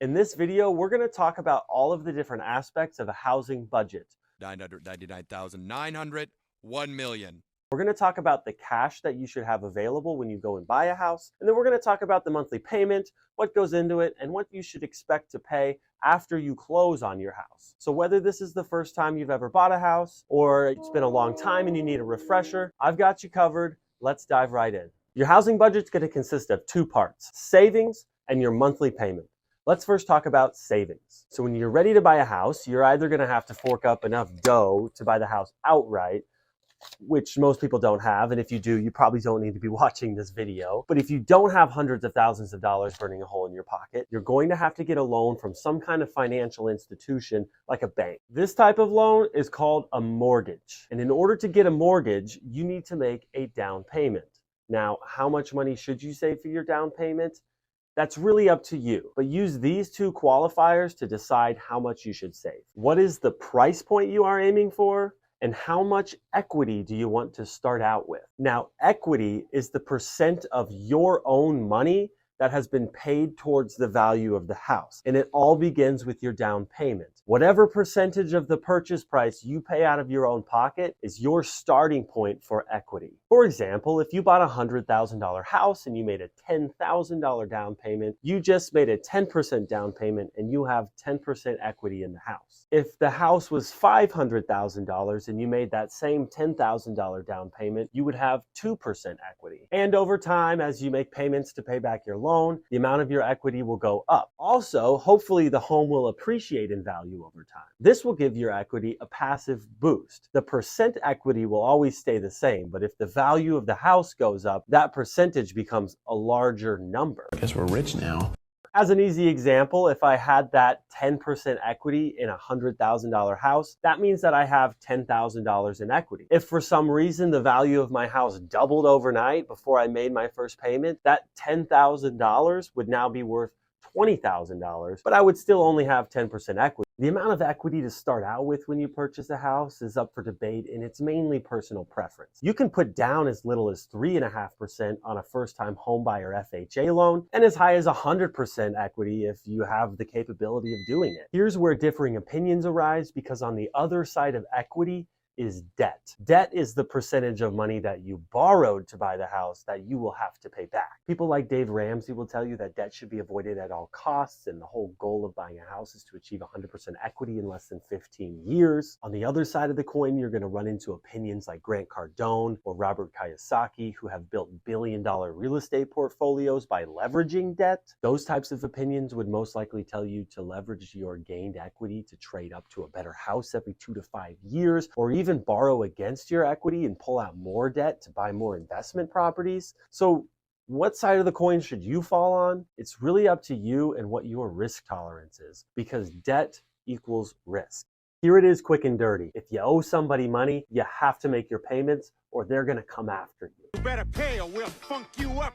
In this video, we're going to talk about all of the different aspects of a housing budget. 999,900, 1 million. We're going to talk about the cash that you should have available when you go and buy a house. And then we're going to talk about the monthly payment, what goes into it, and what you should expect to pay after you close on your house. So whether this is the first time you've ever bought a house or it's been a long time and you need a refresher, I've got you covered. Let's dive right in. Your housing budget's going to consist of two parts: savings and your monthly payment. Let's first talk about savings. So when you're ready to buy a house, you're either going to have to fork up enough dough to buy the house outright, which most people don't have. And if you do, you probably don't need to be watching this video. But if you don't have hundreds of thousands of dollars burning a hole in your pocket, you're going to have to get a loan from some kind of financial institution like a bank. This type of loan is called a mortgage. And in order to get a mortgage, you need to make a down payment. Now, how much money should you save for your down payment? That's really up to you, but use these two qualifiers to decide how much you should save. What is the price point you are aiming for? And how much equity do you want to start out with? Now, equity is the percent of your own money that has been paid towards the value of the house. And it all begins with your down payment. Whatever percentage of the purchase price you pay out of your own pocket is your starting point for equity. For example, if you bought a $100,000 house and you made a $10,000 down payment, you just made a 10% down payment and you have 10% equity in the house. If the house was $500,000 and you made that same $10,000 down payment, you would have 2% equity. And over time, as you make payments to pay back your loan, the amount of your equity will go up. Also, hopefully the home will appreciate in value over time. This will give your equity a passive boost. The percent equity will always stay the same, but if the value of the house goes up, that percentage becomes a larger number. I guess we're rich now. As an easy example, if I had that 10% equity in a $100,000 house, that means that I have $10,000 in equity. If for some reason the value of my house doubled overnight before I made my first payment, that $10,000 would now be worth $20,000, but I would still only have 10% equity. The amount of equity to start out with when you purchase a house is up for debate, and it's mainly personal preference. You can put down as little as 3.5% on a first-time homebuyer FHA loan, and as high as 100% equity if you have the capability of doing it. Here's where differing opinions arise, because on the other side of equity is debt. Debt is the percentage of money that you borrowed to buy the house that you will have to pay back. People like Dave Ramsey will tell you that debt should be avoided at all costs, and the whole goal of buying a house is to achieve 100% equity in less than 15 years. On the other side of the coin, you're going to run into opinions like Grant Cardone or Robert Kiyosaki, who have built billion-dollar real estate portfolios by leveraging debt. Those types of opinions would most likely tell you to leverage your gained equity to trade up to a better house every 2 to 5 years, or even borrow against your equity and pull out more debt to buy more investment properties. So what side of the coin should you fall on? It's really up to you and what your risk tolerance is, because debt equals risk. Here it is, quick and dirty. If you owe somebody money, you have to make your payments or they're going to come after you. You better pay or we'll funk you up.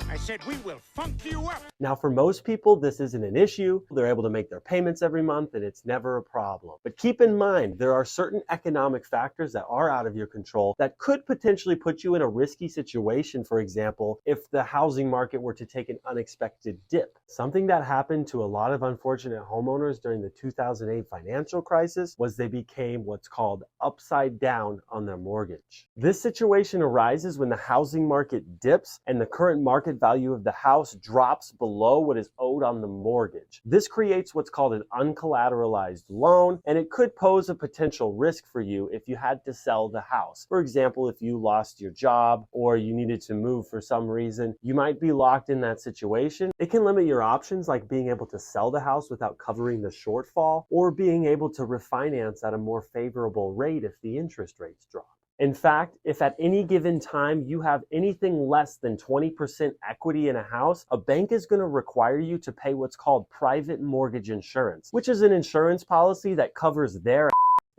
I said we will funk you up. Now, for most people, this isn't an issue. They're able to make their payments every month and it's never a problem. But keep in mind, there are certain economic factors that are out of your control that could potentially put you in a risky situation. For example, if the housing market were to take an unexpected dip. Something that happened to a lot of unfortunate homeowners during the 2008 financial crisis was they became what's called upside down on their mortgage. This situation arises when the housing market dips and the current market value of the house drops below what is owed on the mortgage. This creates what's called an uncollateralized loan, and it could pose a potential risk for you if you had to sell the house. For example, if you lost your job or you needed to move for some reason, you might be locked in that situation. It can limit your options, like being able to sell the house without covering the shortfall, or being able to refinance at a more favorable rate if the interest rates drop. In fact, if at any given time you have anything less than 20% equity in a house, a bank is going to require you to pay what's called private mortgage insurance, which is an insurance policy that covers their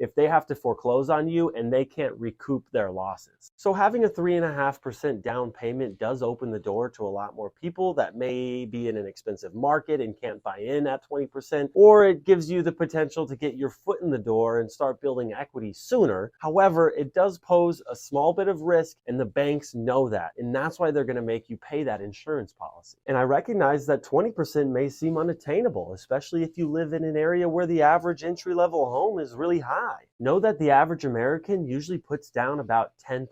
if they have to foreclose on you and they can't recoup their losses. So having a 3.5% down payment does open the door to a lot more people that may be in an expensive market and can't buy in at 20%, or it gives you the potential to get your foot in the door and start building equity sooner. However, it does pose a small bit of risk, and the banks know that, and that's why they're going to make you pay that insurance policy. And I recognize that 20% may seem unattainable, especially if you live in an area where the average entry-level home is really high. Know that the average American usually puts down about 10%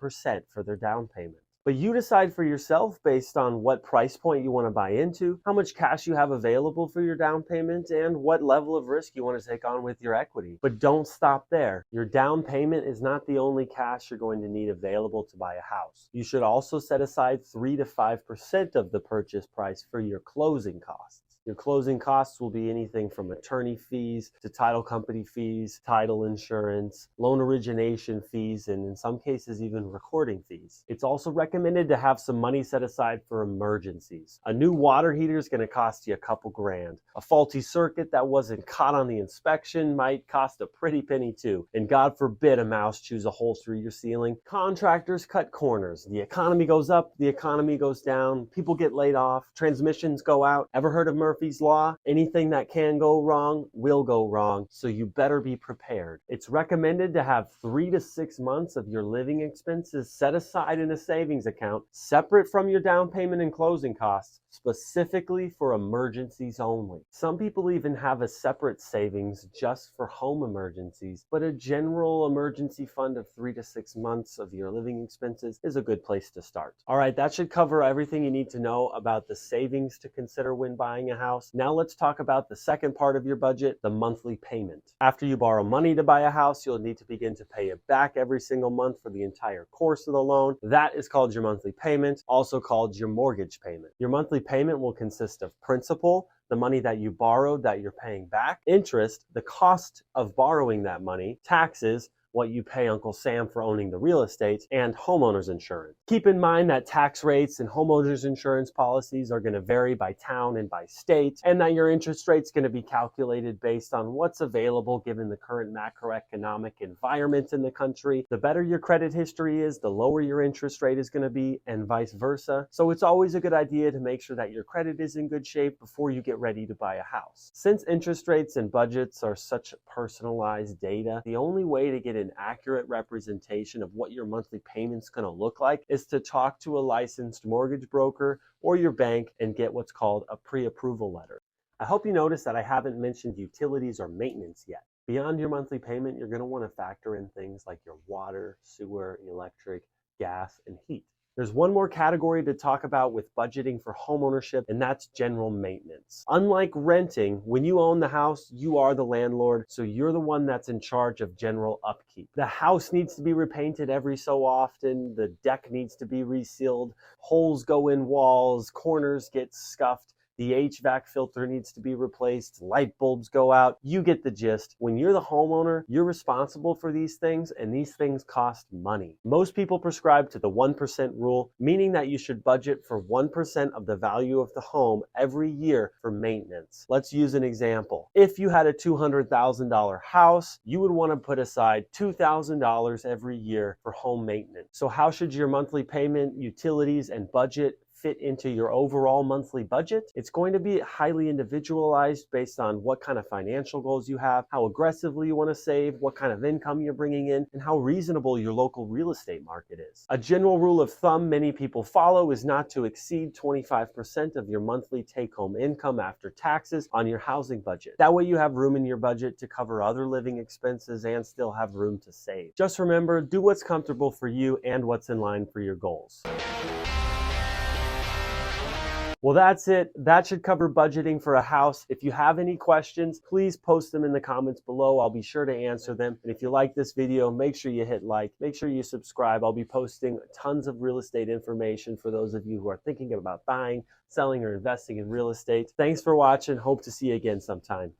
for their down payment. But you decide for yourself based on what price point you want to buy into, how much cash you have available for your down payment, and what level of risk you want to take on with your equity. But don't stop there. Your down payment is not the only cash you're going to need available to buy a house. You should also set aside 3 to 5% of the purchase price for your closing costs. Your closing costs will be anything from attorney fees to title company fees, title insurance, loan origination fees, and in some cases even recording fees. It's also recommended to have some money set aside for emergencies. A new water heater is going to cost you a couple grand. A faulty circuit that wasn't caught on the inspection might cost a pretty penny too. And God forbid a mouse chews a hole through your ceiling. Contractors cut corners. The economy goes up, the economy goes down, people get laid off, transmissions go out. Ever heard of Murphy's Law? Anything that can go wrong will go wrong, so you better be prepared. It's recommended to have 3 to 6 months of your living expenses set aside in a savings account, separate from your down payment and closing costs, specifically for emergencies only. Some people even have a separate savings just for home emergencies, but a general emergency fund of 3 to 6 months of your living expenses is a good place to start. All right, that should cover everything you need to know about the savings to consider when buying a house. Now let's talk about the second part of your budget, the monthly payment. After you borrow money to buy a house, you'll need to begin to pay it back every single month for the entire course of the loan. That is called your monthly payment, also called your mortgage payment. Your monthly payment will consist of principal, the money that you borrowed that you're paying back, interest, the cost of borrowing that money, taxes, what you pay Uncle Sam for owning the real estate, and homeowners insurance. Keep in mind that tax rates and homeowners insurance policies are going to vary by town and by state, and that your interest rate's going to be calculated based on what's available given the current macroeconomic environment in the country. The better your credit history is, the lower your interest rate is going to be, and vice versa. So it's always a good idea to make sure that your credit is in good shape before you get ready to buy a house. Since interest rates and budgets are such personalized data, the only way to get an accurate representation of what your monthly payment's going to look like is to talk to a licensed mortgage broker or your bank and get what's called a pre-approval letter. I hope you noticed that I haven't mentioned utilities or maintenance yet. Beyond your monthly payment, you're going to want to factor in things like your water, sewer, electric, gas, and heat. There's one more category to talk about with budgeting for homeownership, and that's general maintenance. Unlike renting, when you own the house, you are the landlord, so you're the one that's in charge of general upkeep. The house needs to be repainted every so often, the deck needs to be resealed, holes go in walls, corners get scuffed, the HVAC filter needs to be replaced, light bulbs go out. You get the gist. When you're the homeowner, you're responsible for these things, and these things cost money. Most people prescribe to the 1% rule, meaning that you should budget for 1% of the value of the home every year for maintenance. Let's use an example. If you had a $200,000 house, you would want to put aside $2,000 every year for home maintenance. So how should your monthly payment, utilities, and budget fit into your overall monthly budget? It's going to be highly individualized based on what kind of financial goals you have, how aggressively you want to save, what kind of income you're bringing in, and how reasonable your local real estate market is. A general rule of thumb many people follow is not to exceed 25% of your monthly take-home income after taxes on your housing budget. That way you have room in your budget to cover other living expenses and still have room to save. Just remember, do what's comfortable for you and what's in line for your goals. Well, that's it. That should cover budgeting for a house. If you have any questions, please post them in the comments below. I'll be sure to answer them. And if you like this video, make sure you hit like, make sure you subscribe. I'll be posting tons of real estate information for those of you who are thinking about buying, selling, or investing in real estate. Thanks for watching. Hope to see you again sometime.